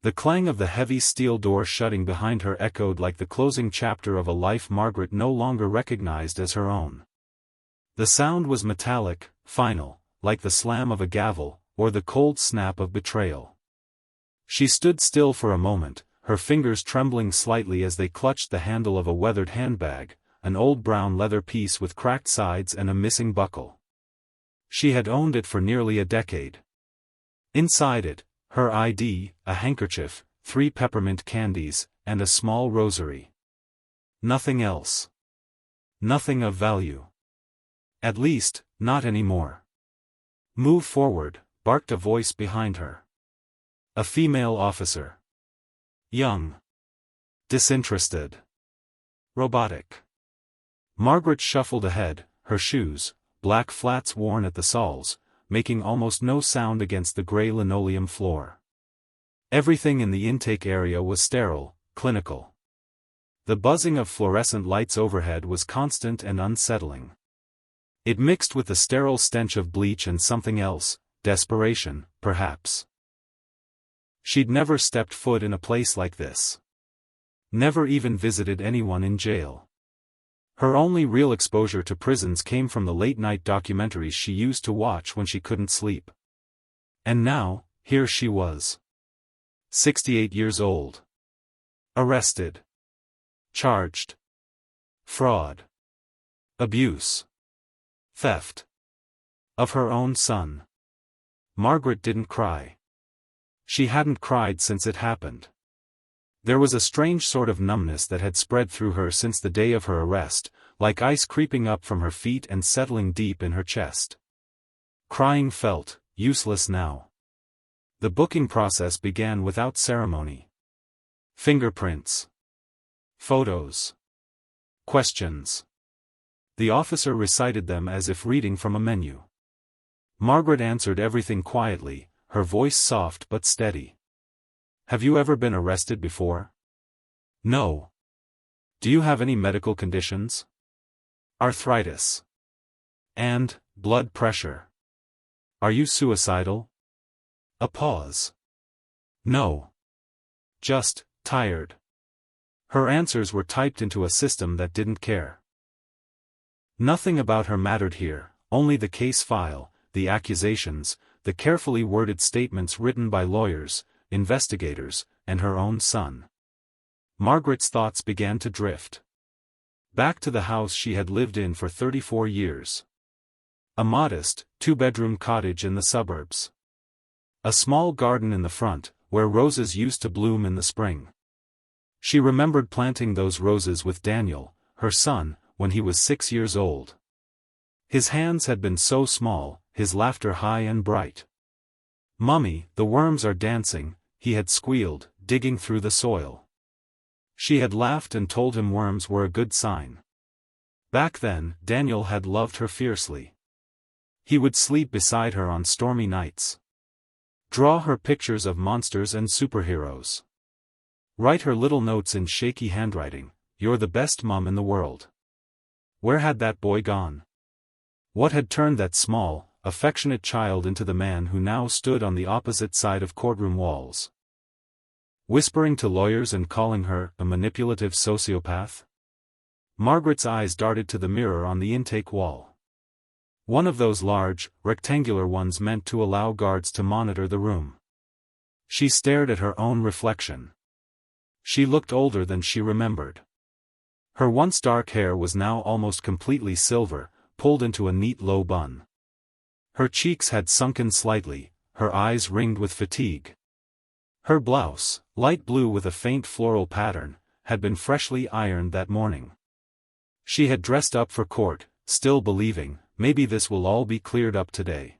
The clang of the heavy steel door shutting behind her echoed like the closing chapter of a life Margaret no longer recognized as her own. The sound was metallic, final, like the slam of a gavel, or the cold snap of betrayal. She stood still for a moment, her fingers trembling slightly as they clutched the handle of a weathered handbag, an old brown leather piece with cracked sides and a missing buckle. She had owned it for nearly a decade. Inside it, her ID, a handkerchief, 3 peppermint candies, and a small rosary. Nothing else. Nothing of value. At least, not anymore. "Move forward," barked a voice behind her. A female officer. Young. Disinterested. Robotic. Margaret shuffled ahead, her shoes, black flats worn at the soles, making almost no sound against the gray linoleum floor. Everything in the intake area was sterile, clinical. The buzzing of fluorescent lights overhead was constant and unsettling. It mixed with the sterile stench of bleach and something else, desperation, perhaps. She'd never stepped foot in a place like this. Never even visited anyone in jail. Her only real exposure to prisons came from the late-night documentaries she used to watch when she couldn't sleep. And now, here she was. 68 years old. Arrested. Charged. Fraud. Abuse. Theft. Of her own son. Margaret didn't cry. She hadn't cried since it happened. There was a strange sort of numbness that had spread through her since the day of her arrest, like ice creeping up from her feet and settling deep in her chest. Crying felt useless now. The booking process began without ceremony. Fingerprints. Photos. Questions. The officer recited them as if reading from a menu. Margaret answered everything quietly, her voice soft but steady. "Have you ever been arrested before?" "No." "Do you have any medical conditions?" "Arthritis." "And blood pressure." "Are you suicidal?" A pause. "No. Just tired." Her answers were typed into a system that didn't care. Nothing about her mattered here, only the case file, the accusations, the carefully worded statements written by lawyers, investigators, and her own son. Margaret's thoughts began to drift. Back to the house she had lived in for 34 years. A modest, 2-bedroom cottage in the suburbs. A small garden in the front, where roses used to bloom in the spring. She remembered planting those roses with Daniel, her son, when he was 6 years old. His hands had been so small, his laughter high and bright. "Mummy, the worms are dancing," he had squealed, digging through the soil. She had laughed and told him worms were a good sign. Back then, Daniel had loved her fiercely. He would sleep beside her on stormy nights. Draw her pictures of monsters and superheroes. Write her little notes in shaky handwriting, "You're the best mum in the world." Where had that boy gone? What had turned that small, affectionate child into the man who now stood on the opposite side of courtroom walls? Whispering to lawyers and calling her a manipulative sociopath? Margaret's eyes darted to the mirror on the intake wall. One of those large, rectangular ones meant to allow guards to monitor the room. She stared at her own reflection. She looked older than she remembered. Her once dark hair was now almost completely silver, pulled into a neat low bun. Her cheeks had sunken slightly, her eyes ringed with fatigue. Her blouse, light blue with a faint floral pattern, had been freshly ironed that morning. She had dressed up for court, still believing, maybe this will all be cleared up today.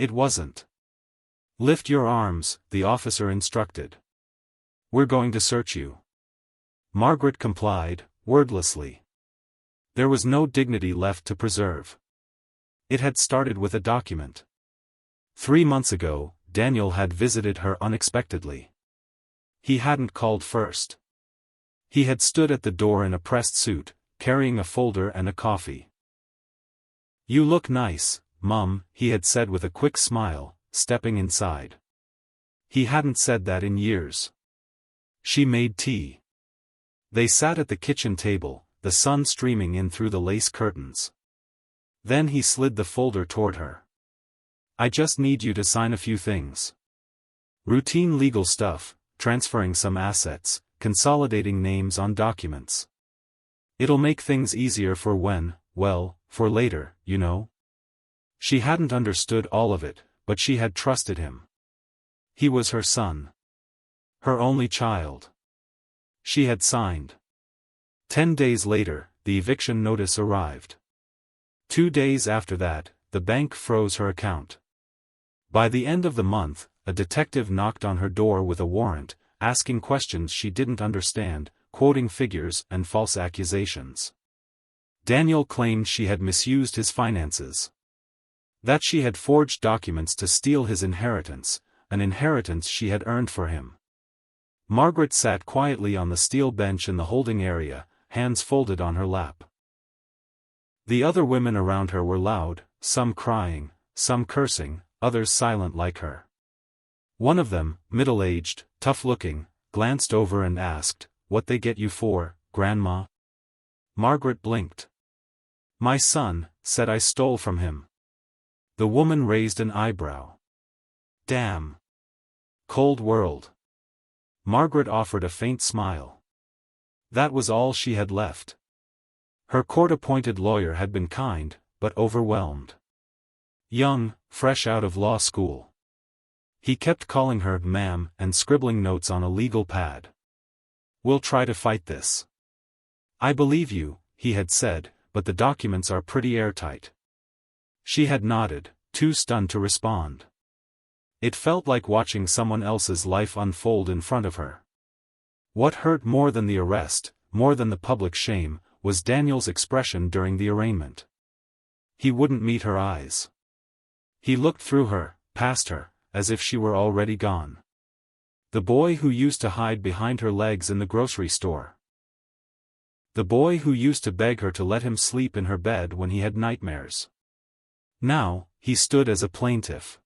It wasn't. "Lift your arms," the officer instructed. "We're going to search you." Margaret complied, wordlessly. There was no dignity left to preserve. It had started with a document. 3 months ago, Daniel had visited her unexpectedly. He hadn't called first. He had stood at the door in a pressed suit, carrying a folder and a coffee. "You look nice, Mum," he had said with a quick smile, stepping inside. He hadn't said that in years. She made tea. They sat at the kitchen table, the sun streaming in through the lace curtains. Then he slid the folder toward her. I just need you to sign a few things. Routine legal stuff, transferring some assets, consolidating names on documents. It'll make things easier for when, well, for later, you know. She hadn't understood all of it, but she had trusted him. He was her son. Her only child. She had signed. 10 days later, the eviction notice arrived. 2 days after that, the bank froze her account. By the end of the month, a detective knocked on her door with a warrant, asking questions she didn't understand, quoting figures and false accusations. Daniel claimed she had misused his finances. That she had forged documents to steal his inheritance, an inheritance she had earned for him. Margaret sat quietly on the steel bench in the holding area, hands folded on her lap. The other women around her were loud, some crying, some cursing, others silent like her. One of them, middle-aged, tough-looking, glanced over and asked, "What they get you for, Grandma?" Margaret blinked. "My son," said I stole from him. The woman raised an eyebrow. "Damn. Cold world." Margaret offered a faint smile. That was all she had left. Her court-appointed lawyer had been kind, but overwhelmed. Young, fresh out of law school. He kept calling her ma'am and scribbling notes on a legal pad. "We'll try to fight this." "I believe you," he had said, "but the documents are pretty airtight." She had nodded, too stunned to respond. It felt like watching someone else's life unfold in front of her. What hurt more than the arrest, more than the public shame, was Daniel's expression during the arraignment. He wouldn't meet her eyes. He looked through her, past her, as if she were already gone. The boy who used to hide behind her legs in the grocery store. The boy who used to beg her to let him sleep in her bed when he had nightmares. Now, he stood as a plaintiff.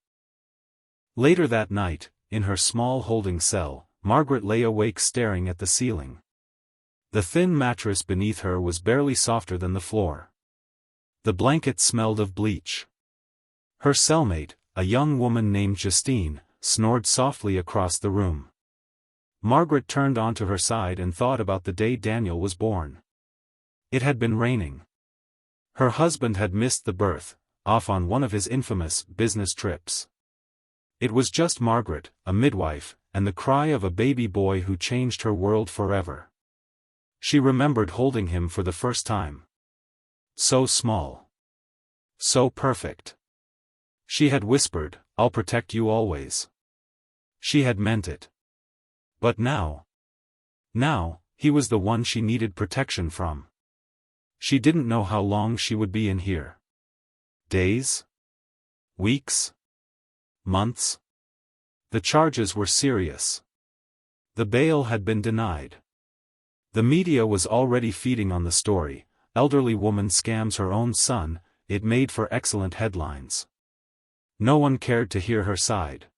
Later that night, in her small holding cell, Margaret lay awake staring at the ceiling. The thin mattress beneath her was barely softer than the floor. The blanket smelled of bleach. Her cellmate, a young woman named Justine, snored softly across the room. Margaret turned onto her side and thought about the day Daniel was born. It had been raining. Her husband had missed the birth, off on one of his infamous business trips. It was just Margaret, a midwife, and the cry of a baby boy who changed her world forever. She remembered holding him for the first time. So small. So perfect. She had whispered, "I'll protect you always." She had meant it. But now, he was the one she needed protection from. She didn't know how long she would be in here. Days? Weeks? Months? The charges were serious. The bail had been denied. The media was already feeding on the story, elderly woman scams her own son. It made for excellent headlines. No one cared to hear her side.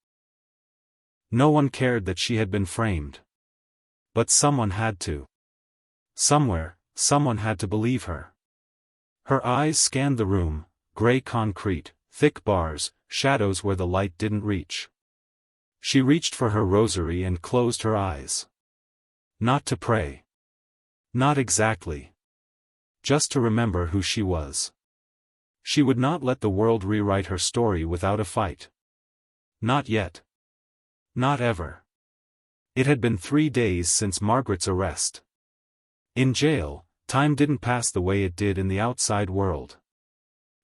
No one cared that she had been framed. But someone had to. Somewhere, someone had to believe her. Her eyes scanned the room, gray concrete, thick bars, shadows where the light didn't reach. She reached for her rosary and closed her eyes. Not to pray. Not exactly. Just to remember who she was. She would not let the world rewrite her story without a fight. Not yet. Not ever. It had been 3 days since Margaret's arrest. In jail, time didn't pass the way it did in the outside world.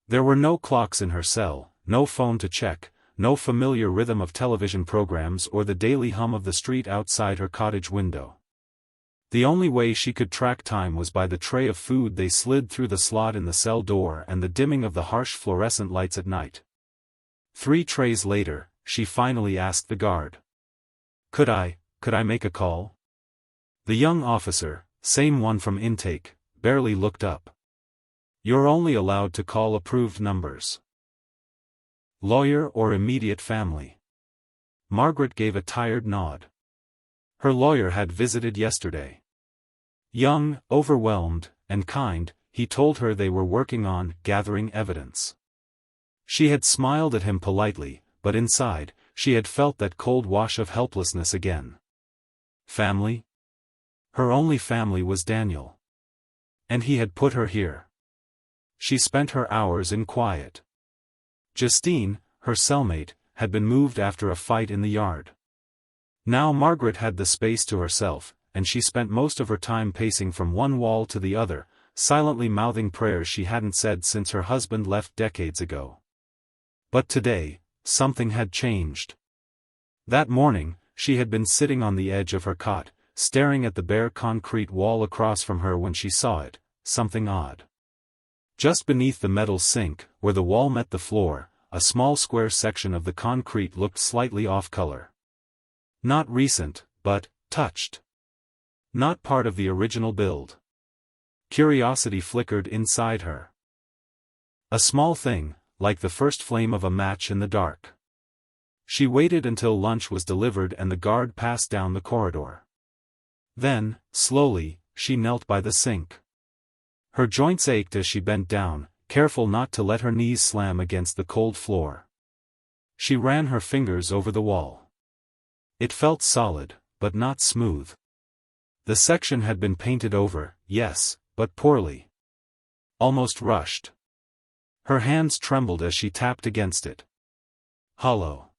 There were no clocks in her cell, no phone to check, no familiar rhythm of television programs or the daily hum of the street outside her cottage window. The only way she could track time was by the tray of food they slid through the slot in the cell door and the dimming of the harsh fluorescent lights at night. 3 trays later, she finally asked the guard. Could I make a call?" The young officer, same one from intake, barely looked up. "You're only allowed to call approved numbers. Lawyer or immediate family." Margaret gave a tired nod. Her lawyer had visited yesterday. Young, overwhelmed, and kind, he told her they were working on gathering evidence. She had smiled at him politely, but inside, she had felt that cold wash of helplessness again. Family? Her only family was Daniel. And he had put her here. She spent her hours in quiet. Justine, her cellmate, had been moved after a fight in the yard. Now Margaret had the space to herself, and she spent most of her time pacing from one wall to the other, silently mouthing prayers she hadn't said since her husband left decades ago. But today, something had changed. That morning, she had been sitting on the edge of her cot, staring at the bare concrete wall across from her when she saw it, something odd. Just beneath the metal sink, where the wall met the floor, a small square section of the concrete looked slightly off-color. Not recent, but touched. Not part of the original build. Curiosity flickered inside her. A small thing, like the first flame of a match in the dark. She waited until lunch was delivered and the guard passed down the corridor. Then, slowly, she knelt by the sink. Her joints ached as she bent down, careful not to let her knees slam against the cold floor. She ran her fingers over the wall. It felt solid, but not smooth. The section had been painted over, yes, but poorly. Almost rushed. Her hands trembled as she tapped against it. Hollow.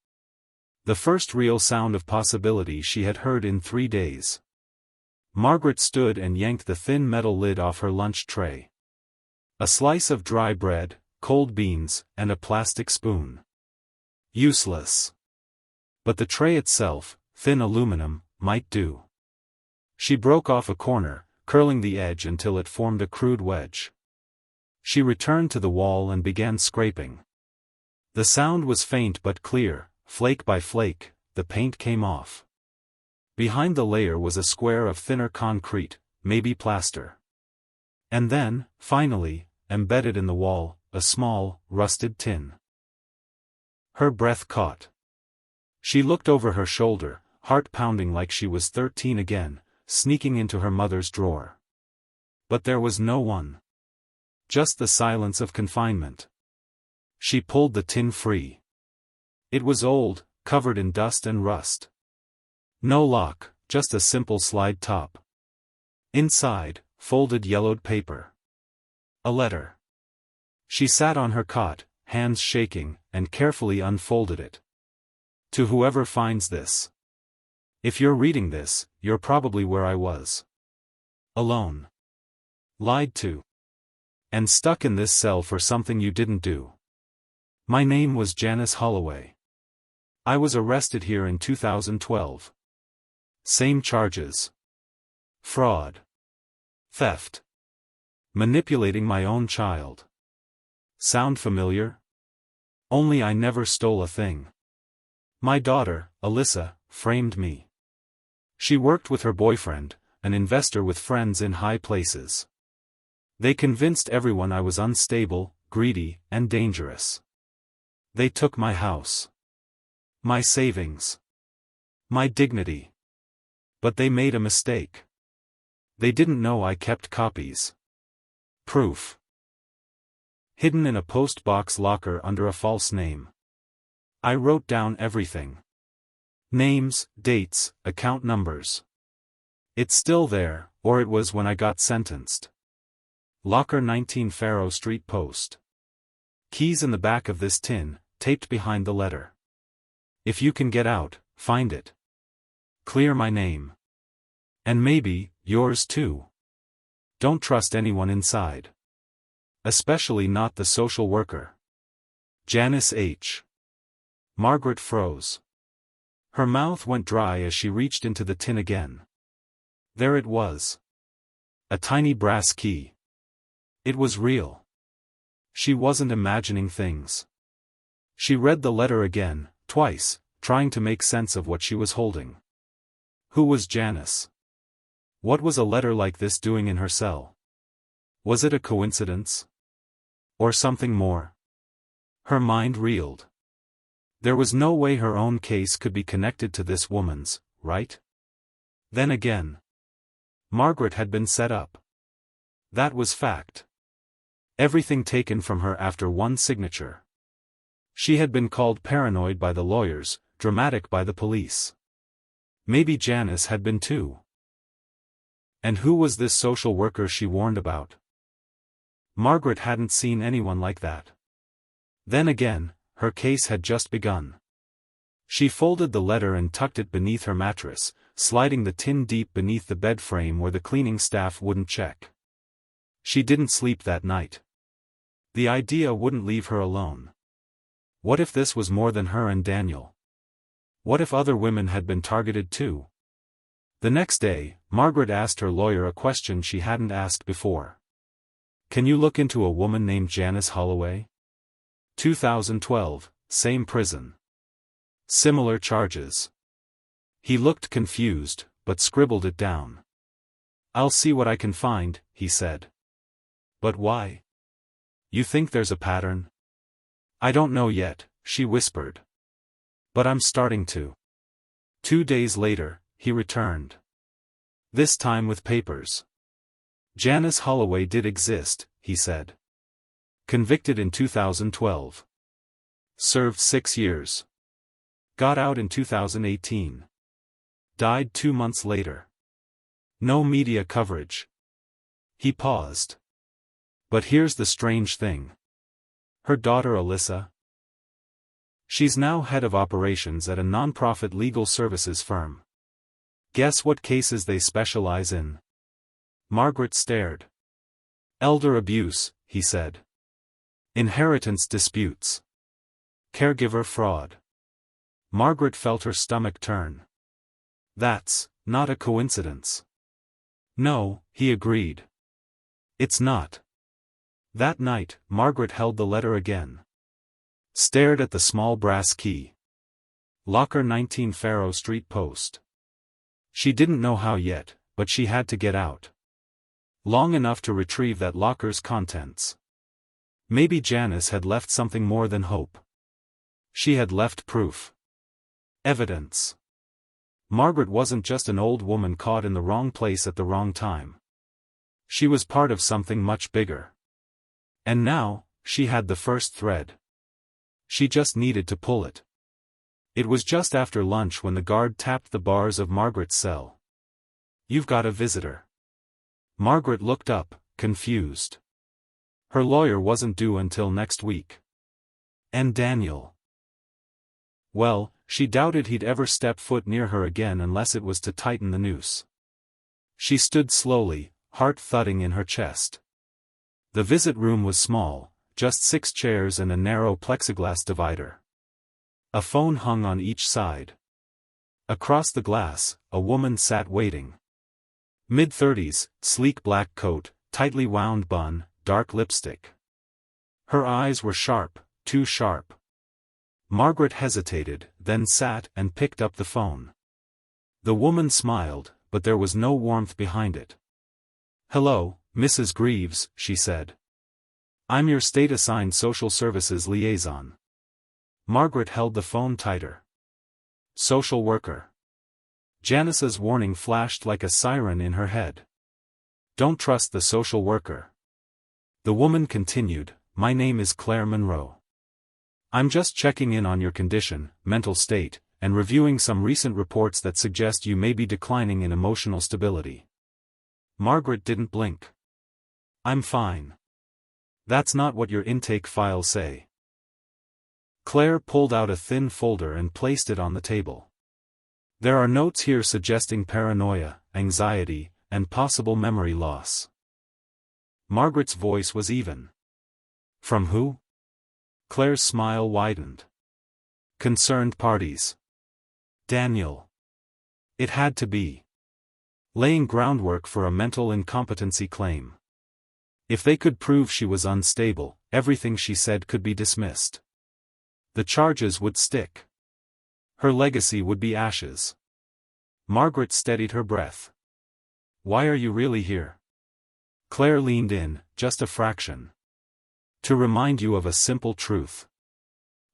The first real sound of possibility she had heard in 3 days. Margaret stood and yanked the thin metal lid off her lunch tray. A slice of dry bread, cold beans, and a plastic spoon. Useless. But the tray itself, thin aluminum, might do. She broke off a corner, curling the edge until it formed a crude wedge. She returned to the wall and began scraping. The sound was faint but clear, flake by flake, the paint came off. Behind the layer was a square of thinner concrete, maybe plaster. And then, finally, embedded in the wall, a small, rusted tin. Her breath caught. She looked over her shoulder, heart pounding like she was 13 again, sneaking into her mother's drawer. But there was no one. Just the silence of confinement. She pulled the tin free. It was old, covered in dust and rust. No lock, just a simple slide top. Inside, folded yellowed paper. A letter. She sat on her cot, hands shaking, and carefully unfolded it. To whoever finds this. If you're reading this, you're probably where I was. Alone. Lied to. And stuck in this cell for something you didn't do. My name was Janice Holloway. I was arrested here in 2012. Same charges. Fraud. Theft. Manipulating my own child. Sound familiar? Only I never stole a thing. My daughter, Alyssa, framed me. She worked with her boyfriend, an investor with friends in high places. They convinced everyone I was unstable, greedy, and dangerous. They took my house. My savings. My dignity. But they made a mistake. They didn't know I kept copies. Proof. Hidden in a post-box locker under a false name. I wrote down everything. Names, dates, account numbers. It's still there, or it was when I got sentenced. Locker 19 Faro Street Post. Keys in the back of this tin, taped behind the letter. If you can get out, find it. Clear my name. And maybe, yours too. Don't trust anyone inside. Especially not the social worker. Janice H. Margaret froze. Her mouth went dry as she reached into the tin again. There it was. A tiny brass key. It was real. She wasn't imagining things. She read the letter again, twice, trying to make sense of what she was holding. Who was Janice? What was a letter like this doing in her cell? Was it a coincidence? Or something more? Her mind reeled. There was no way her own case could be connected to this woman's, right? Then again, Margaret had been set up. That was fact. Everything taken from her after one signature. She had been called paranoid by the lawyers, dramatic by the police. Maybe Janice had been too. And who was this social worker she warned about? Margaret hadn't seen anyone like that. Then again, her case had just begun. She folded the letter and tucked it beneath her mattress, sliding the tin deep beneath the bed frame where the cleaning staff wouldn't check. She didn't sleep that night. The idea wouldn't leave her alone. What if this was more than her and Daniel? What if other women had been targeted too? The next day, Margaret asked her lawyer a question she hadn't asked before. Can you look into a woman named Janice Holloway? 2012, same prison. Similar charges. He looked confused, but scribbled it down. I'll see what I can find, he said. But why? You think there's a pattern? I don't know yet, she whispered. But I'm starting to. 2 days later, he returned. This time with papers. Janice Holloway did exist, he said. Convicted in 2012. Served 6 years. Got out in 2018. Died 2 months later. No media coverage. He paused. But here's the strange thing. Her daughter Alyssa? She's now head of operations at a non-profit legal services firm. Guess what cases they specialize in? Margaret stared. Elder abuse, he said. Inheritance disputes. Caregiver fraud. Margaret felt her stomach turn. That's not a coincidence. No, he agreed. It's not. That night, Margaret held the letter again. Stared at the small brass key. Locker 19 Faro Street Post. She didn't know how yet, but she had to get out. Long enough to retrieve that locker's contents. Maybe Janice had left something more than hope. She had left proof. Evidence. Margaret wasn't just an old woman caught in the wrong place at the wrong time. She was part of something much bigger. And now, she had the first thread. She just needed to pull it. It was just after lunch when the guard tapped the bars of Margaret's cell. You've got a visitor. Margaret looked up, confused. Her lawyer wasn't due until next week. And Daniel. Well, she doubted he'd ever step foot near her again unless it was to tighten the noose. She stood slowly, heart thudding in her chest. The visit room was small, just 6 chairs and a narrow plexiglass divider. A phone hung on each side. Across the glass, a woman sat waiting. Mid-30s, sleek black coat, tightly wound bun, dark lipstick. Her eyes were sharp, too sharp. Margaret hesitated, then sat and picked up the phone. The woman smiled, but there was no warmth behind it. Hello, Mrs. Greaves, she said. I'm your state-assigned social services liaison. Margaret held the phone tighter. Social worker. Janice's warning flashed like a siren in her head. Don't trust the social worker. The woman continued, My name is Claire Monroe. I'm just checking in on your condition, mental state, and reviewing some recent reports that suggest you may be declining in emotional stability. Margaret didn't blink. I'm fine. That's not what your intake files say. Claire pulled out a thin folder and placed it on the table. There are notes here suggesting paranoia, anxiety, and possible memory loss. Margaret's voice was even. From who? Claire's smile widened. Concerned parties. Daniel. It had to be. Laying groundwork for a mental incompetency claim. If they could prove she was unstable, everything she said could be dismissed. The charges would stick. Her legacy would be ashes. Margaret steadied her breath. Why are you really here? Claire leaned in, just a fraction. To remind you of a simple truth.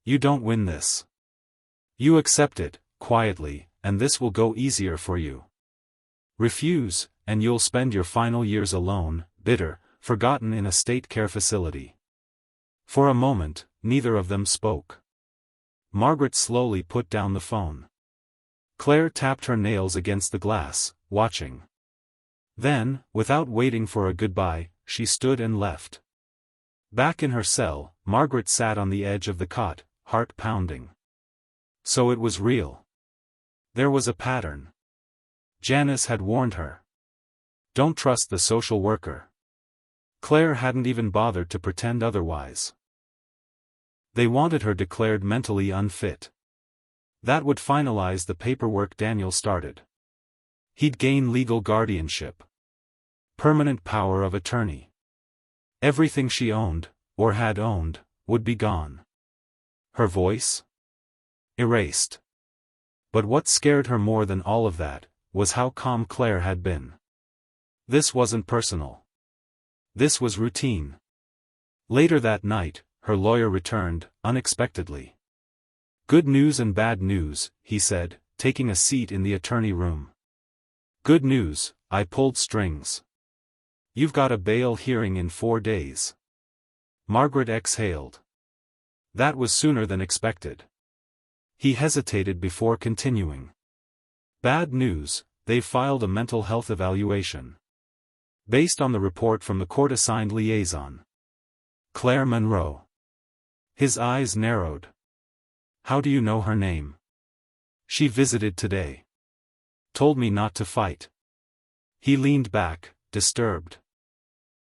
You don't win this. You accept it, quietly, and this will go easier for you. Refuse, and you'll spend your final years alone, bitter, forgotten in a state care facility. For a moment, neither of them spoke. Margaret slowly put down the phone. Claire tapped her nails against the glass, watching. Then, without waiting for a goodbye, she stood and left. Back in her cell, Margaret sat on the edge of the cot, heart pounding. So it was real. There was a pattern. Janice had warned her. Don't trust the social worker. Claire hadn't even bothered to pretend otherwise. They wanted her declared mentally unfit. That would finalize the paperwork Daniel started. He'd gain legal guardianship. Permanent power of attorney. Everything she owned, or had owned, would be gone. Her voice? Erased. But what scared her more than all of that, was how calm Claire had been. This wasn't personal. This was routine. Later that night, her lawyer returned, unexpectedly. Good news and bad news, he said, taking a seat in the attorney room. Good news, I pulled strings. You've got a bail hearing in 4 days. Margaret exhaled. That was sooner than expected. He hesitated before continuing. Bad news, they've filed a mental health evaluation. Based on the report from the court-assigned liaison. Claire Monroe. His eyes narrowed. How do you know her name? She visited today. Told me not to fight. He leaned back, disturbed.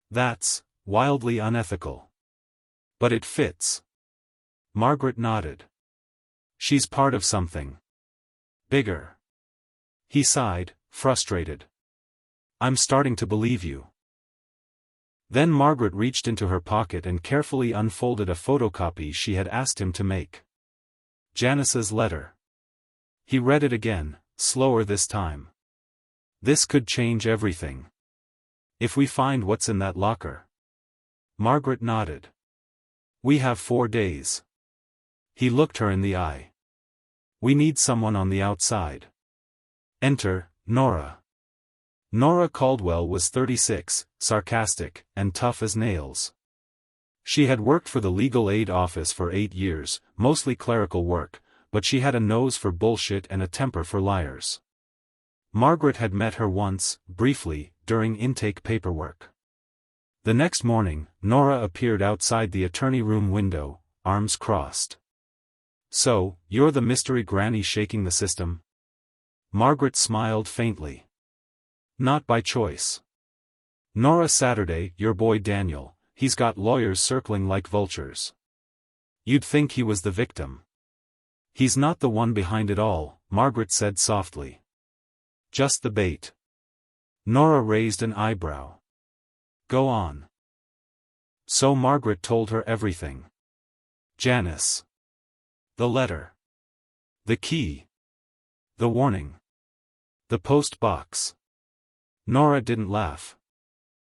That's wildly unethical. But it fits. Margaret nodded. She's part of something bigger. He sighed, frustrated. I'm starting to believe you. Then Margaret reached into her pocket and carefully unfolded a photocopy she had asked him to make. Janice's letter. He read it again, slower this time. This could change everything. If we find what's in that locker. Margaret nodded. We have 4 days. He looked her in the eye. We need someone on the outside. Enter, Nora. Nora Caldwell was 36, sarcastic, and tough as nails. She had worked for the legal aid office for 8 years, mostly clerical work, but she had a nose for bullshit and a temper for liars. Margaret had met her once, briefly, during intake paperwork. The next morning, Nora appeared outside the attorney room window, arms crossed. So, you're the mystery granny shaking the system? Margaret smiled faintly. Not by choice. Nora Saturday, your boy Daniel, he's got lawyers circling like vultures. You'd think he was the victim. He's not the one behind it all, Margaret said softly. Just the bait. Nora raised an eyebrow. Go on. So Margaret told her everything. Janice. The letter. The key. The warning. The post box. Nora didn't laugh.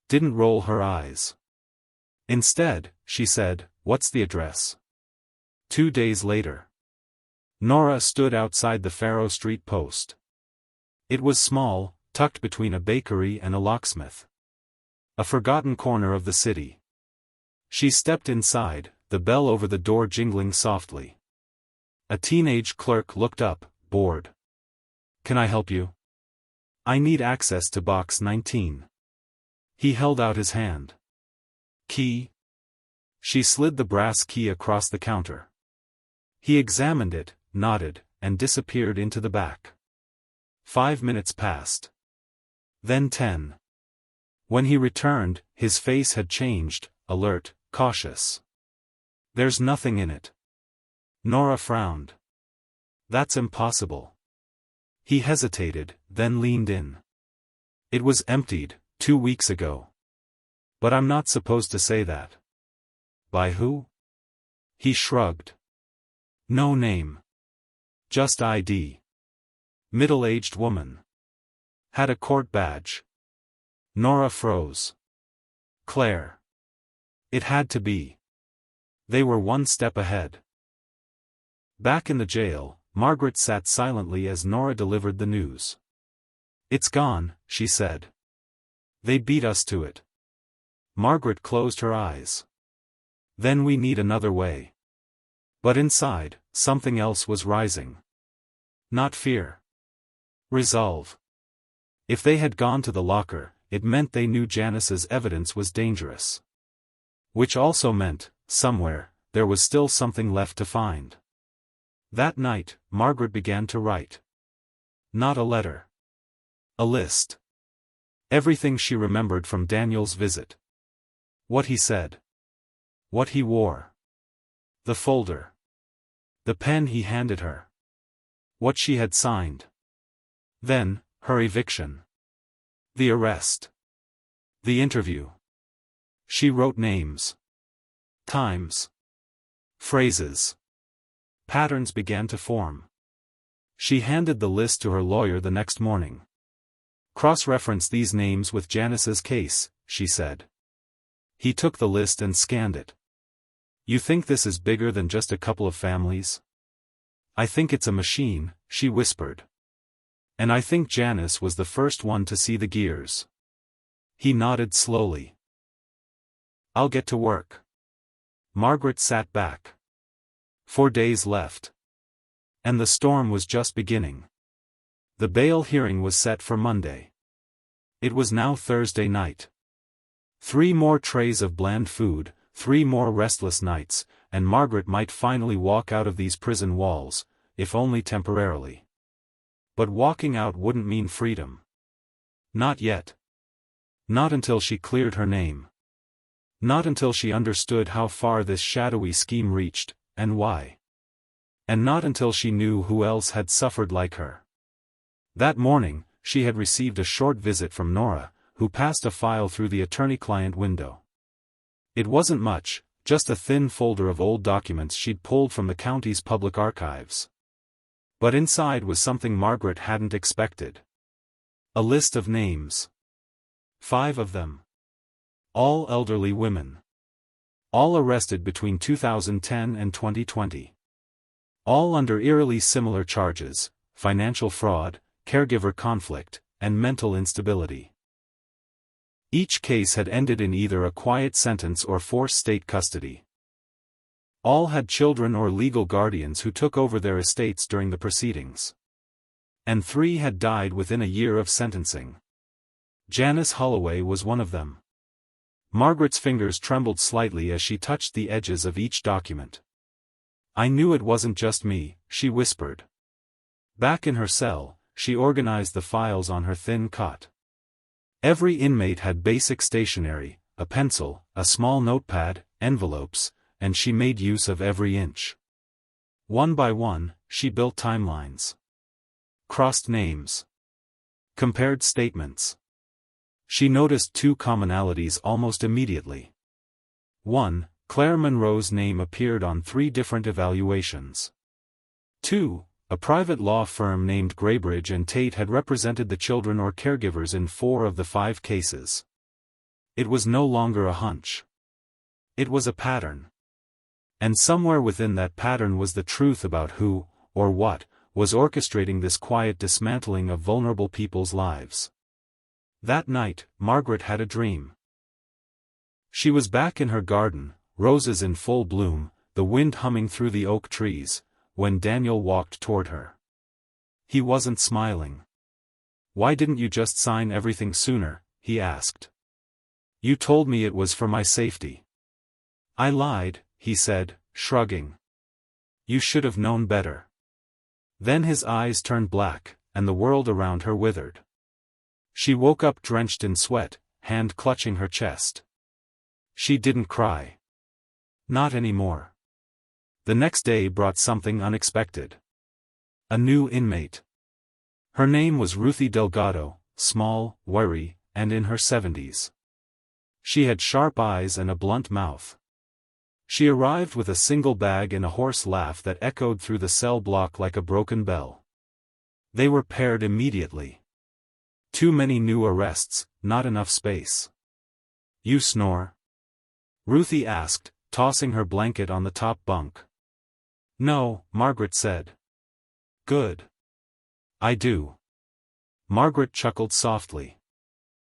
Didn't roll her eyes. Instead, she said, what's the address? 2 days later. Nora stood outside the Faro Street post. It was small, tucked between a bakery and a locksmith. A forgotten corner of the city. She stepped inside, the bell over the door jingling softly. A teenage clerk looked up, bored. Can I help you? I need access to box 19. He held out his hand. Key? She slid the brass key across the counter. He examined it, nodded, and disappeared into the back. 5 minutes passed. Then 10. When he returned, his face had changed, alert, cautious. There's nothing in it. Nora frowned. That's impossible. He hesitated, then leaned in. It was emptied, 2 weeks ago. But I'm not supposed to say that. By who? He shrugged. No name. Just ID. Middle-aged woman. Had a court badge. Nora froze. Claire. It had to be. They were one step ahead. Back in the jail, Margaret sat silently as Nora delivered the news. "It's gone," she said. "They beat us to it." Margaret closed her eyes. "Then we need another way." But inside, something else was rising. Not fear. Resolve. If they had gone to the locker, it meant they knew Janice's evidence was dangerous. Which also meant, somewhere, there was still something left to find. That night, Margaret began to write. Not a letter. A list. Everything she remembered from Daniel's visit. What he said. What he wore. The folder. The pen he handed her. What she had signed. Then, her eviction. The arrest. The interview. She wrote names. Times. Phrases. Patterns began to form. She handed the list to her lawyer the next morning. "Cross-reference these names with Janice's case," she said. He took the list and scanned it. "You think this is bigger than just a couple of families?" "I think it's a machine," she whispered. "And I think Janice was the first one to see the gears." He nodded slowly. "I'll get to work." Margaret sat back. 4 days left. And the storm was just beginning. The bail hearing was set for Monday. It was now Thursday night. 3 more trays of bland food, 3 more restless nights, and Margaret might finally walk out of these prison walls, if only temporarily. But walking out wouldn't mean freedom. Not yet. Not until she cleared her name. Not until she understood how far this shadowy scheme reached, and why. And not until she knew who else had suffered like her. That morning, she had received a short visit from Nora, who passed a file through the attorney-client window. It wasn't much, just a thin folder of old documents she'd pulled from the county's public archives. But inside was something Margaret hadn't expected. A list of names. 5 of them. All elderly women. All arrested between 2010 and 2020. All under eerily similar charges: financial fraud, caregiver conflict, and mental instability. Each case had ended in either a quiet sentence or forced state custody. All had children or legal guardians who took over their estates during the proceedings. And 3 had died within a year of sentencing. Janice Holloway was one of them. Margaret's fingers trembled slightly as she touched the edges of each document. "I knew it wasn't just me," she whispered. Back in her cell, she organized the files on her thin cot. Every inmate had basic stationery, a pencil, a small notepad, envelopes, and she made use of every inch. One by one, she built timelines. Crossed names. Compared statements. She noticed 2 commonalities almost immediately. 1. Claire Monroe's name appeared on 3 different evaluations. 2. A private law firm named Graybridge and Tate had represented the children or caregivers in 4 of the 5 cases. It was no longer a hunch. It was a pattern. And somewhere within that pattern was the truth about who, or what, was orchestrating this quiet dismantling of vulnerable people's lives. That night, Margaret had a dream. She was back in her garden, roses in full bloom, the wind humming through the oak trees, when Daniel walked toward her. He wasn't smiling. "Why didn't you just sign everything sooner?" he asked. "You told me it was for my safety." "I lied," he said, shrugging. "You should have known better." Then his eyes turned black, and the world around her withered. She woke up drenched in sweat, hand clutching her chest. She didn't cry. Not anymore. The next day brought something unexpected. A new inmate. Her name was Ruthie Delgado, small, wiry, and in her 70s. She had sharp eyes and a blunt mouth. She arrived with a single bag and a hoarse laugh that echoed through the cell block like a broken bell. They were paired immediately. Too many new arrests, not enough space. "You snore?" Ruthie asked, tossing her blanket on the top bunk. "No," Margaret said. Good. I do. Margaret chuckled softly.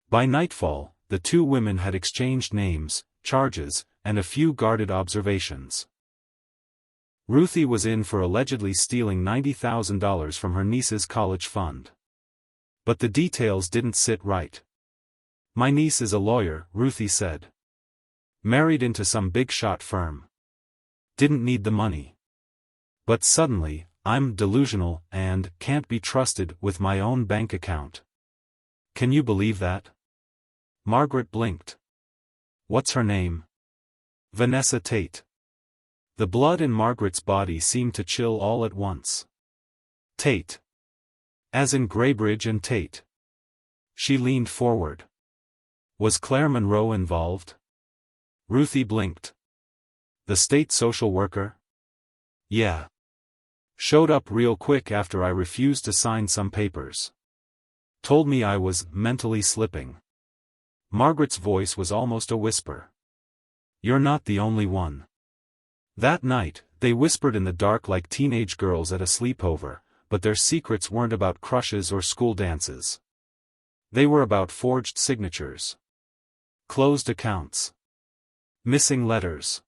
By nightfall, the two women had exchanged names, charges, and a few guarded observations. Ruthie was in for allegedly stealing $90,000 from her niece's college fund. But the details didn't sit right. My niece is a lawyer, Ruthie said. Married into some big-shot firm. Didn't need the money. But suddenly, I'm delusional and can't be trusted with my own bank account. Can you believe that? Margaret blinked. What's her name? Vanessa Tate. The blood in Margaret's body seemed to chill all at once. Tate. As in Graybridge and Tate. She leaned forward. Was Claire Monroe involved? Ruthie blinked. The state social worker? Yeah. Showed up real quick after I refused to sign some papers. Told me I was mentally slipping. Margaret's voice was almost a whisper. You're not the only one. That night, they whispered in the dark like teenage girls at a sleepover, but their secrets weren't about crushes or school dances. They were about forged signatures. Closed accounts. Missing letters.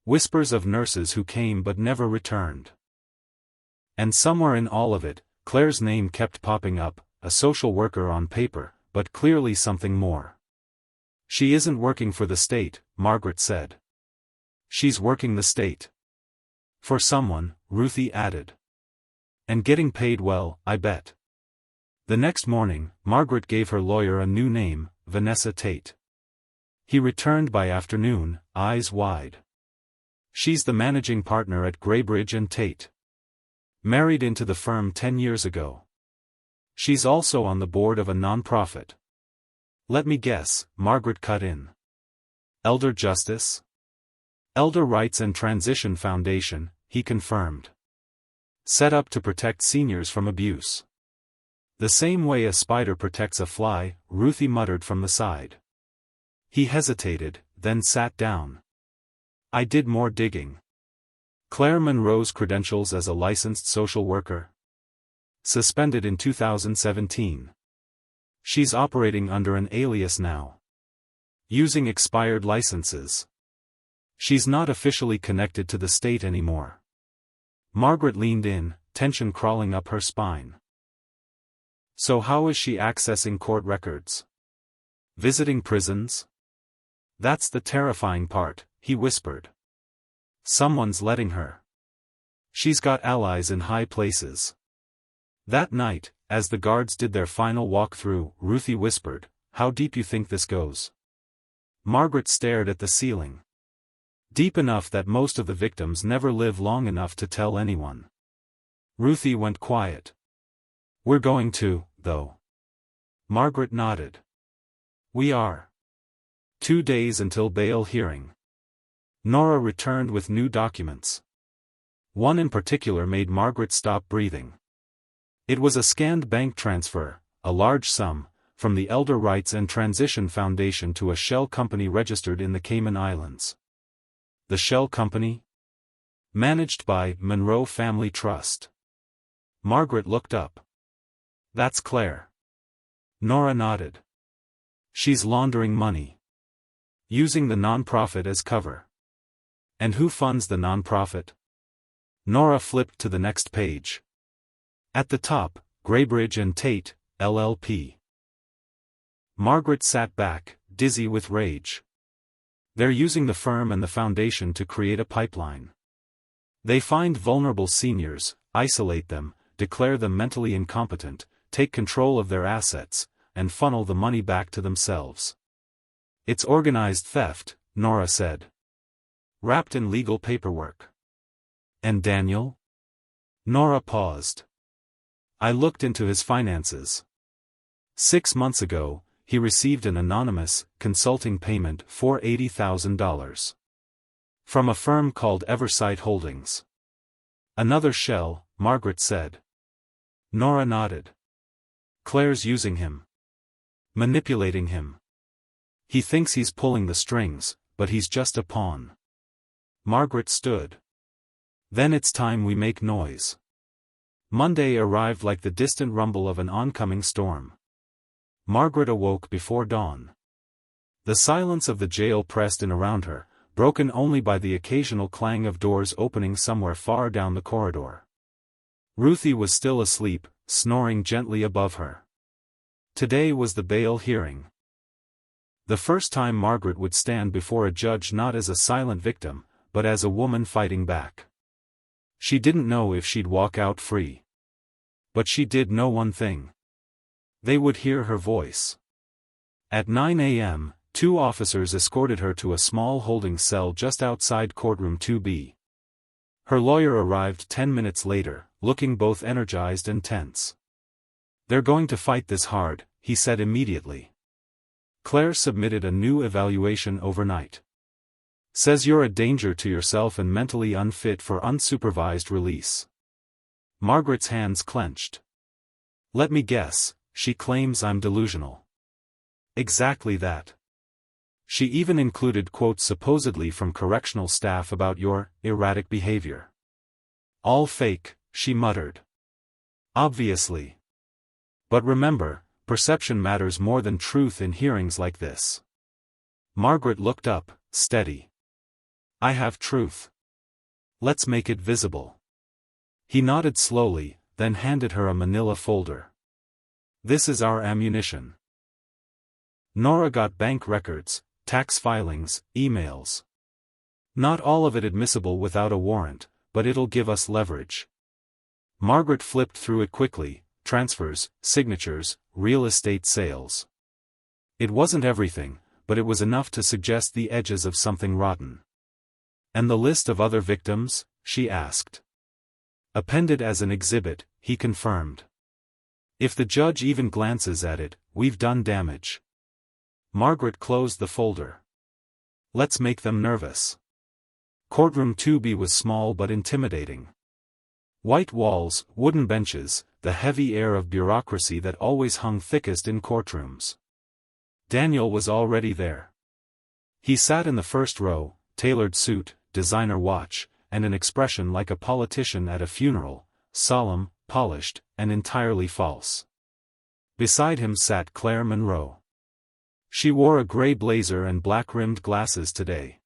Whispers of nurses who came but never returned. And somewhere in all of it, Claire's name kept popping up, a social worker on paper, but clearly something more. She isn't working for the state, Margaret said. She's working the state. For someone, Ruthie added. And getting paid well, I bet. The next morning, Margaret gave her lawyer a new name, Vanessa Tate. He returned by afternoon, eyes wide. She's the managing partner at Graybridge and Tate. Married into the firm 10 years ago. She's also on the board of a non-profit. Let me guess, Margaret cut in. Elder Justice? Elder Rights and Transition Foundation, he confirmed. Set up to protect seniors from abuse. The same way a spider protects a fly, Ruthie muttered from the side. He hesitated, then sat down. I did more digging. Claire Monroe's credentials as a licensed social worker? Suspended in 2017. She's operating under an alias now. Using expired licenses. She's not officially connected to the state anymore. Margaret leaned in, tension crawling up her spine. So how is she accessing court records? Visiting prisons? That's the terrifying part, he whispered. Someone's letting her. She's got allies in high places. That night, as the guards did their final walk-through, Ruthie whispered, How deep you think this goes? Margaret stared at the ceiling. Deep enough that most of the victims never live long enough to tell anyone. Ruthie went quiet. We're going to, though. Margaret nodded. We are. 2 days until bail hearing. Nora returned with new documents. One in particular made Margaret stop breathing. It was a scanned bank transfer, a large sum, from the Elder Rights and Transition Foundation to a shell company registered in the Cayman Islands. The shell company? Managed by Monroe Family Trust. Margaret looked up. That's Claire. Nora nodded. She's laundering money. Using the nonprofit as cover. And who funds the nonprofit? Nora flipped to the next page. At the top, Graybridge and Tate, LLP. Margaret sat back, dizzy with rage. They're using the firm and the foundation to create a pipeline. They find vulnerable seniors, isolate them, declare them mentally incompetent, take control of their assets, and funnel the money back to themselves. It's organized theft, Nora said. Wrapped in legal paperwork. And Daniel? Nora paused. I looked into his finances. 6 months ago, he received an anonymous, consulting payment for $80,000. From a firm called Eversight Holdings. Another shell, Margaret said. Nora nodded. Claire's using him. Manipulating him. He thinks he's pulling the strings, but he's just a pawn. Margaret stood. Then it's time we make noise. Monday arrived like the distant rumble of an oncoming storm. Margaret awoke before dawn. The silence of the jail pressed in around her, broken only by the occasional clang of doors opening somewhere far down the corridor. Ruthie was still asleep, snoring gently above her. Today was the bail hearing. The first time Margaret would stand before a judge not as a silent victim, but as a woman fighting back. She didn't know if she'd walk out free. But she did know one thing. They would hear her voice. At 9 a.m., 2 officers escorted her to a small holding cell just outside courtroom 2B. Her lawyer arrived 10 minutes later, looking both energized and tense. "They're going to fight this hard," he said immediately. "Claire submitted a new evaluation overnight. Says you're a danger to yourself and mentally unfit for unsupervised release." Margaret's hands clenched. "Let me guess, she claims I'm delusional." "Exactly that. She even included quotes supposedly from correctional staff about your erratic behavior." "All fake," she muttered. "Obviously. But remember, perception matters more than truth in hearings like this." Margaret looked up, steady. "I have truth. Let's make it visible." He nodded slowly, then handed her a manila folder. "This is our ammunition." Nora got bank records, tax filings, emails. Not all of it admissible without a warrant, but it'll give us leverage. Margaret flipped through it quickly: transfers, signatures, real estate sales. It wasn't everything, but it was enough to suggest the edges of something rotten. "And the list of other victims?" she asked. "Appended as an exhibit," he confirmed. "If the judge even glances at it, we've done damage." Margaret closed the folder. "Let's make them nervous." Courtroom 2B was small but intimidating. White walls, wooden benches, the heavy air of bureaucracy that always hung thickest in courtrooms. Daniel was already there. He sat in the first row, tailored suit, designer watch, and an expression like a politician at a funeral, solemn, polished, and entirely false. Beside him sat Claire Monroe. She wore a gray blazer and black-rimmed glasses today.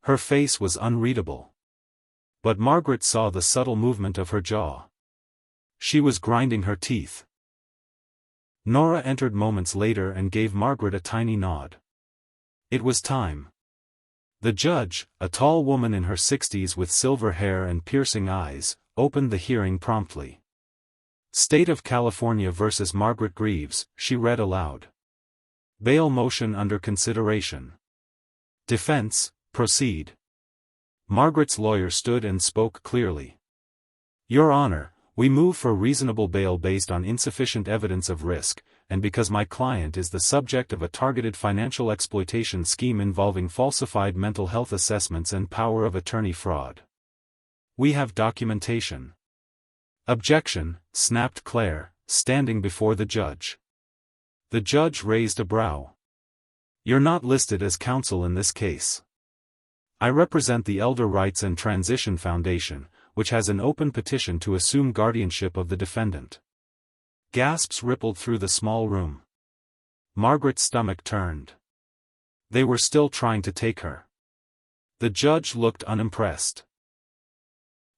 Her face was unreadable. But Margaret saw the subtle movement of her jaw. She was grinding her teeth. Nora entered moments later and gave Margaret a tiny nod. It was time. The judge, a tall woman in her 60s with silver hair and piercing eyes, opened the hearing promptly. "State of California versus Margaret Greaves," she read aloud. "Bail motion under consideration. Defense, proceed." Margaret's lawyer stood and spoke clearly. "Your Honor, we move for reasonable bail based on insufficient evidence of risk, and because my client is the subject of a targeted financial exploitation scheme involving falsified mental health assessments and power of attorney fraud. We have documentation." "Objection," snapped Claire, standing before the judge. The judge raised a brow. "You're not listed as counsel in this case. I represent the Elder Rights and Transition Foundation, which has an open petition to assume guardianship of the defendant." Gasps rippled through the small room. Margaret's stomach turned. They were still trying to take her. The judge looked unimpressed.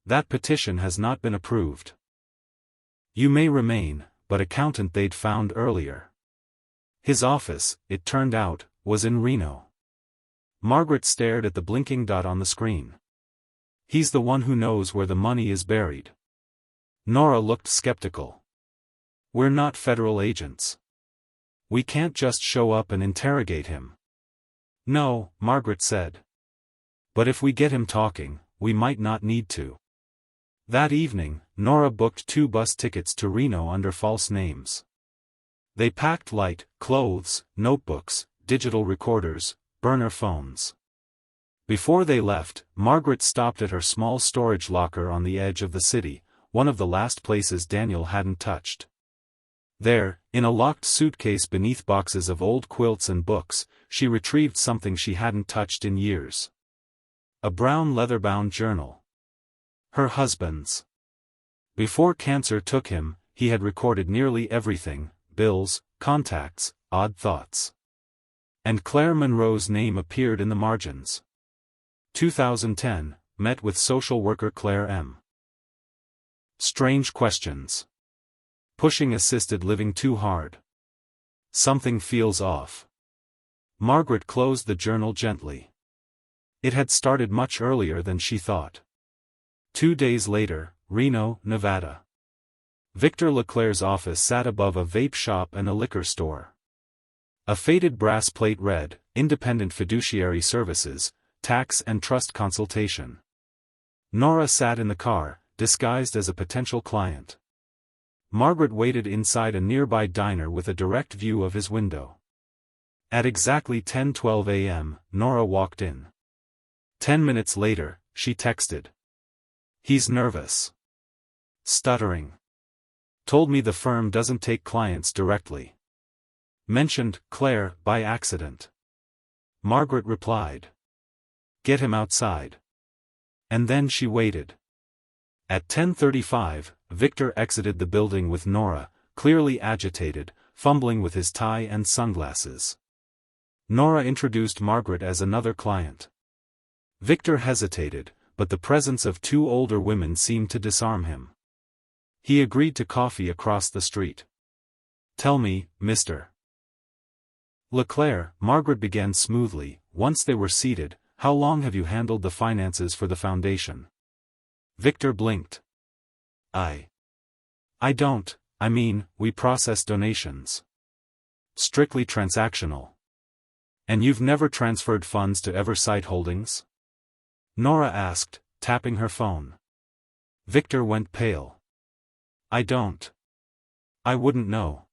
"That petition has not been approved. You may remain, but accountant they'd found earlier. His office, it turned out, was in Reno." Margaret stared at the blinking dot on the screen. "He's the one who knows where the money is buried." Nora looked skeptical. "We're not federal agents. We can't just show up and interrogate him." "No," Margaret said. "But if we get him talking, we might not need to." That evening, Nora booked 2 bus tickets to Reno under false names. They packed light: clothes, notebooks, digital recorders, burner phones. Before they left, Margaret stopped at her small storage locker on the edge of the city, one of the last places Daniel hadn't touched. There, in a locked suitcase beneath boxes of old quilts and books, she retrieved something she hadn't touched in years. A brown leather-bound journal. Her husband's. Before cancer took him, he had recorded nearly everything: bills, contacts, odd thoughts. And Claire Monroe's name appeared in the margins. 2010, met with social worker Claire M. Strange questions. Pushing assisted living too hard. Something feels off. Margaret closed the journal gently. It had started much earlier than she thought. 2 days later, Reno, Nevada. Victor Leclerc's office sat above a vape shop and a liquor store. A faded brass plate read, "Independent Fiduciary Services, Tax and Trust Consultation." Nora sat in the car, disguised as a potential client. Margaret waited inside a nearby diner with a direct view of his window. At exactly 10:12 a.m., Nora walked in. 10 minutes later, she texted. "He's nervous. Stuttering. Told me the firm doesn't take clients directly. Mentioned Claire by accident." Margaret replied. "Get him outside." And then she waited. At 10:35, Victor exited the building with Nora, clearly agitated, fumbling with his tie and sunglasses. Nora introduced Margaret as another client. Victor hesitated, but the presence of 2 older women seemed to disarm him. He agreed to coffee across the street. "Tell me, Mr. Leclerc," Margaret began smoothly, once they were seated, "how long have you handled the finances for the foundation?" Victor blinked. I don't, we process donations. Strictly transactional. And you've never transferred funds to Eversight Holdings? Nora asked, tapping her phone. Victor went pale. "I don't. I wouldn't know.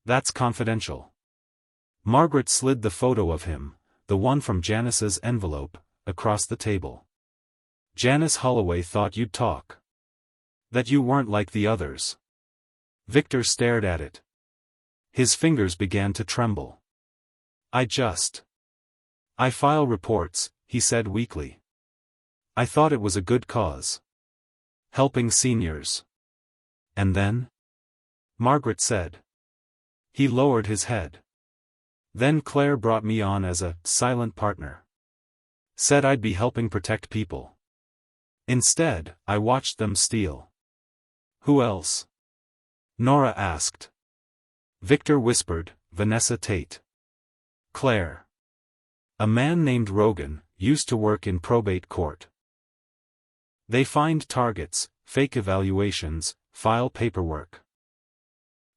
That's confidential." Margaret slid the photo of him, the one from Janice's envelope, across the table. "Janice Holloway thought you'd talk. That you weren't like the others." Victor stared at it. His fingers began to tremble. I file reports," he said weakly. "I thought it was a good cause. Helping seniors." "And then?" Margaret said. He lowered his head. "Then Claire brought me on as a silent partner. Said I'd be helping protect people. Instead, I watched them steal." "Who else?" Nora asked. Victor whispered, "Vanessa Tate. Claire. A man named Rogan, used to work in probate court. They find targets, fake evaluations, file paperwork.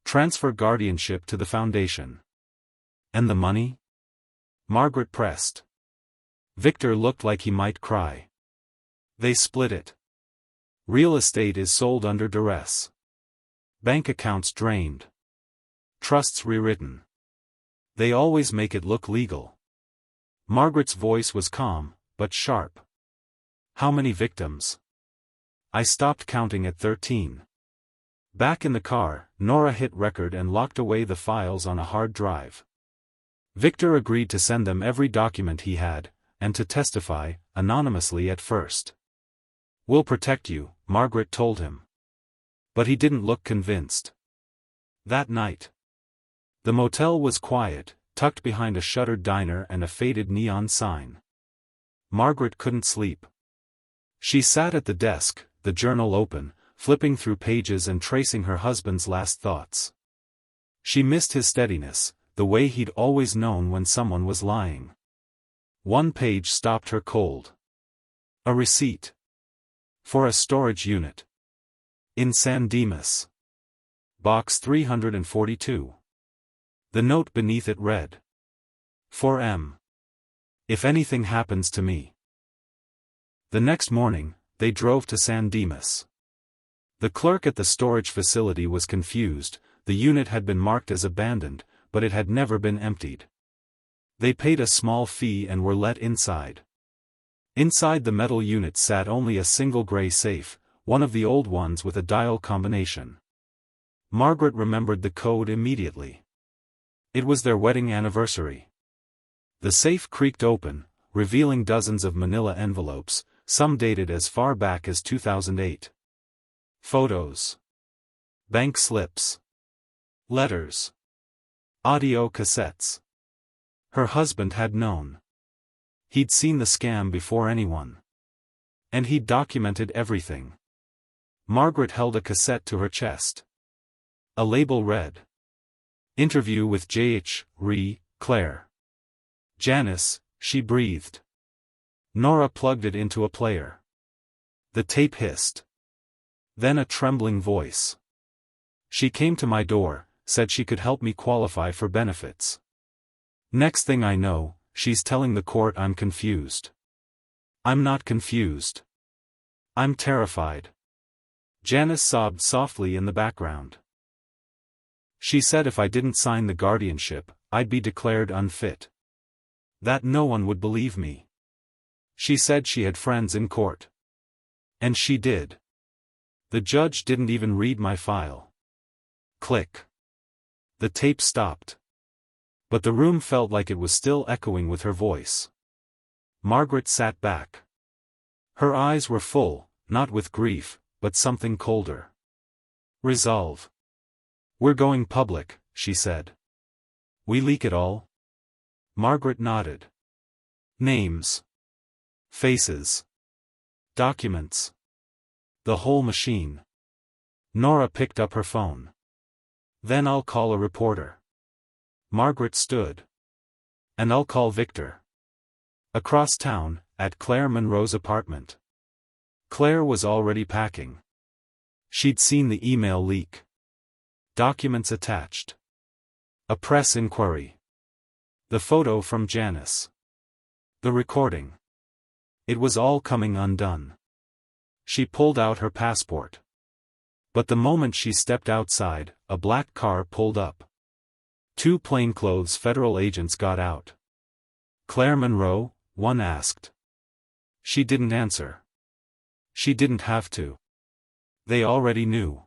Transfer guardianship to the foundation. And the money?" Margaret pressed. Victor looked like he might cry. "They split it. Real estate is sold under duress. Bank accounts drained. Trusts rewritten. They always make it look legal." Margaret's voice was calm, but sharp. "How many victims?" "I stopped counting at 13. Back in the car, Nora hit record and locked away the files on a hard drive. Victor agreed to send them every document he had, and to testify, anonymously at first. "We'll protect you," Margaret told him. But he didn't look convinced. That night. The motel was quiet, tucked behind a shuttered diner and a faded neon sign. Margaret couldn't sleep. She sat at the desk, the journal open, flipping through pages and tracing her husband's last thoughts. She missed his steadiness, the way he'd always known when someone was lying. One page stopped her cold. A receipt. For a storage unit. In San Dimas. Box 342. The note beneath it read. "For M. If anything happens to me." The next morning, they drove to San Dimas. The clerk at the storage facility was confused. The unit had been marked as abandoned, but it had never been emptied. They paid a small fee and were let inside. Inside the metal unit sat only a single gray safe, one of the old ones with a dial combination. Margaret remembered the code immediately. It was their wedding anniversary. The safe creaked open, revealing dozens of manila envelopes, some dated as far back as 2008. Photos. Bank slips. Letters. Audio cassettes. Her husband had known. He'd seen the scam before anyone. And he'd documented everything. Margaret held a cassette to her chest. A label read, "Interview with J.H. Re. Claire." "Janice," she breathed. Nora plugged it into a player. The tape hissed. Then a trembling voice. "She came to my door, said she could help me qualify for benefits. Next thing I know, she's telling the court I'm confused. I'm not confused. I'm terrified." Janice sobbed softly in the background. "She said if I didn't sign the guardianship, I'd be declared unfit. That no one would believe me. She said she had friends in court. And she did. The judge didn't even read my file." Click. The tape stopped. But the room felt like it was still echoing with her voice. Margaret sat back. Her eyes were full, not with grief, but something colder. Resolve. "We're going public," she said. "We leak it all?" Margaret nodded. "Names. Faces. Documents. The whole machine." Nora picked up her phone. "Then I'll call a reporter." Margaret stood. "And I'll call Victor." Across town, at Claire Monroe's apartment. Claire was already packing. She'd seen the email leak. Documents attached. A press inquiry. The photo from Janice. The recording. It was all coming undone. She pulled out her passport. But the moment she stepped outside, a black car pulled up. 2 plainclothes federal agents got out. "Claire Monroe?" one asked. She didn't answer. She didn't have to. They already knew.